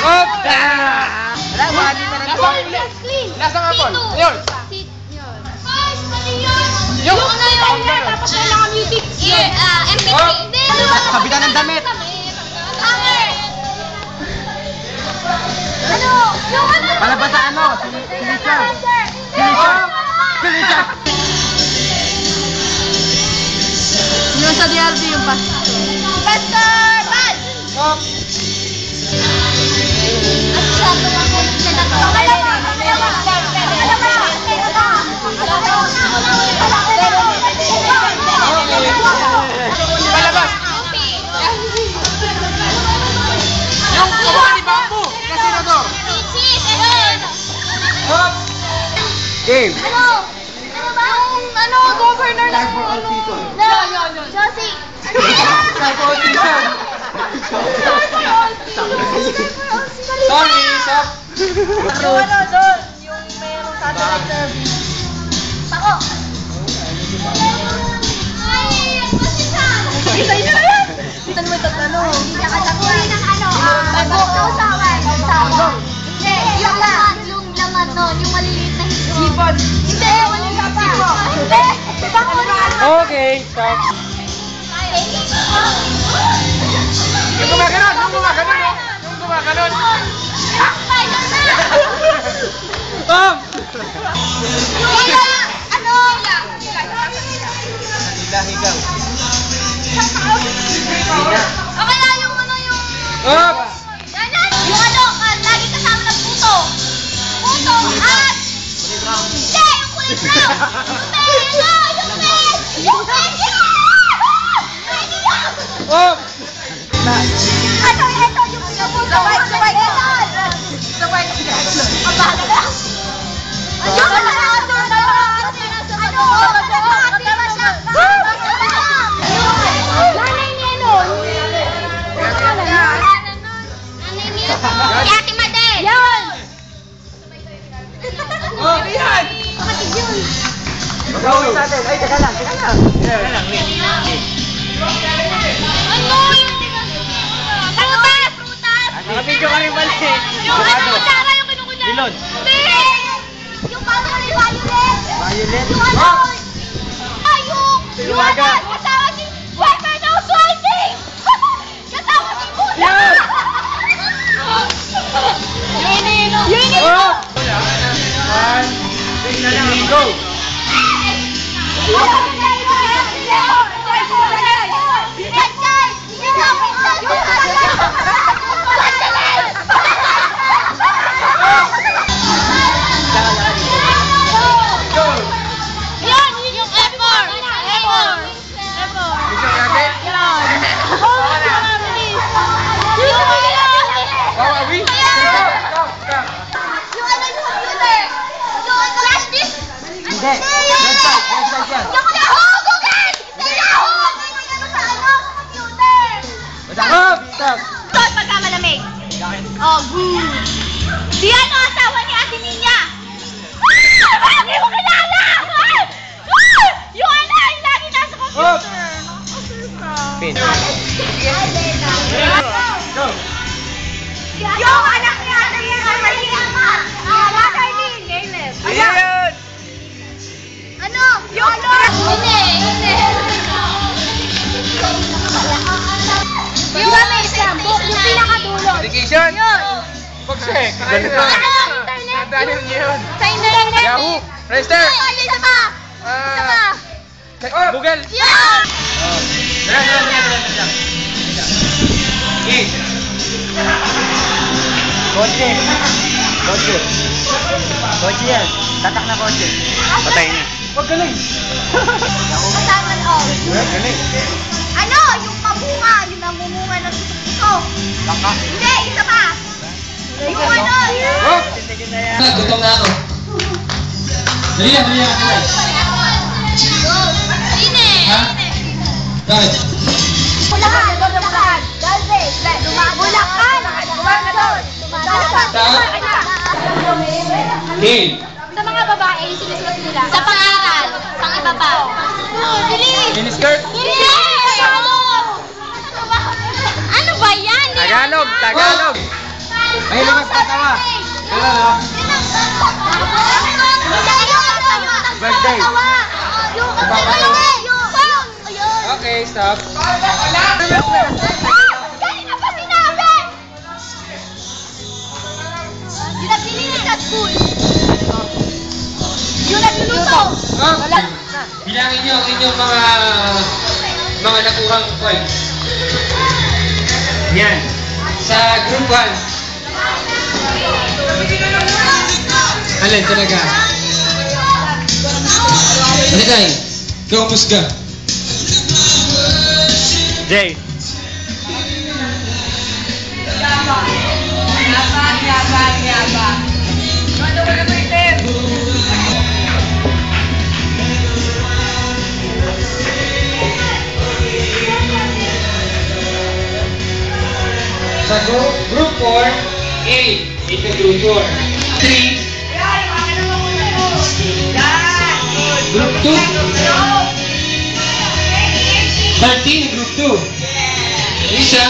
Hop! Wala, wali na lang. Lasang apple. Yun. Yung ano yun niya, tapos kailangan music. MP3. Kabitan ng damit. Ano? Yung ano? Palabas sa ano? Silisya. Silisya. Silisya. Yung sa DRD yung Pastor! Bad! Hop! Palabas! Yung kawakan ni Bambu na senador. Hop! Game. Ano? Governor ng Josie! Sorry, stop. Yung ano doon, yung mayroong satellite service. Pako! Isa yun na yan! Itan mo ito, ano? Hindi ka katakuhin ng ano? Kausawan. Hindi, yung laman. Yung laman nun, yung maliliit na hipon. Hindi, walang hipon. Hindi! Okay, stop. Yung gumaganon, yung gumaganon, yung gumaganon. Hop! Ano? Higa-higaw. O kaya yung ano yung... Hop! Yung ano, lagi kasama ng puto. Puto at... Hindi, yung kulay brown. Yung medyo! Hop! Ano, ito yung puto. Sabay. Ang bahala na. Ayun, nanay ni ano? Nanay ni Ate Made. Yan! Hop! Yan! Kapatid yun. Mag-awin natin. Ay, teka lang. Ano yung... Prutas! Nakapidyo ka rin mali. Yung ano, kutsara yung kinukunya. Bilod. Hindi! Yung parang ni Violet. Violet. Yung ano? Hop! Yung ano? Kasama si Weapon of Swiping! Kasama si Buddha! Yan! Yung ininom! Hop! 1, 2, 3, go! Yan! Yung F4! Oh, are we? Stop. Yung ano yung computer? Yung flash disk? Hindi. Website yan. Yung Yahoo! Google! Sa Yahoo! May ano sa ano? Sa computer! Hop! Stop. Suot pagka malamig. Oh, good. Di ano asawa ni Ate Ninya? Hindi mo kilala! Yung ano, yung lagi nasa Hop! computer. Pin. Go! Yung anak ni Ate Ninya! Ayan! Ano? Yung Hindi. Yung ano isang book, yung pinakadulo. Education? Pag-check. Internet? Daniel yun. Sa internet? Yahoo! Register! Isa pa! Google! Yan! Kotse. Kotse yan. Tatak na kotse. Patay niya. Huwag galing. Kasama all. Galing. Ano? Yung pamunga, yung namumunga ng puso. Baka. Hindi, isa pa. Yung ano? Hop! Gutom na ako. Dali lang. Sine! Ha? Bakit? Bulacan! Galvez! Bulacan! Gobernador! Game. Sa mga babae, sinusulat nila. Sa pang-aral. Pang-ibaba. Bilis! Miniskirt? Yes! Ano ba yan? Hindi Tagalog, Tagalog. Mahilig magpatawa. Birthday. Okay, stop. Kanina pa sinabi! Yung naglilinis at school. Yung nagluluto. Bilangin niyo ang inyong mga nakuhang points. Yan. Sa group 1. Alin talaga? Alikay, ikaw musga. Jay. Sa group 4, A. Ito group 4. 3. Group 2. 13, group 2. Isa.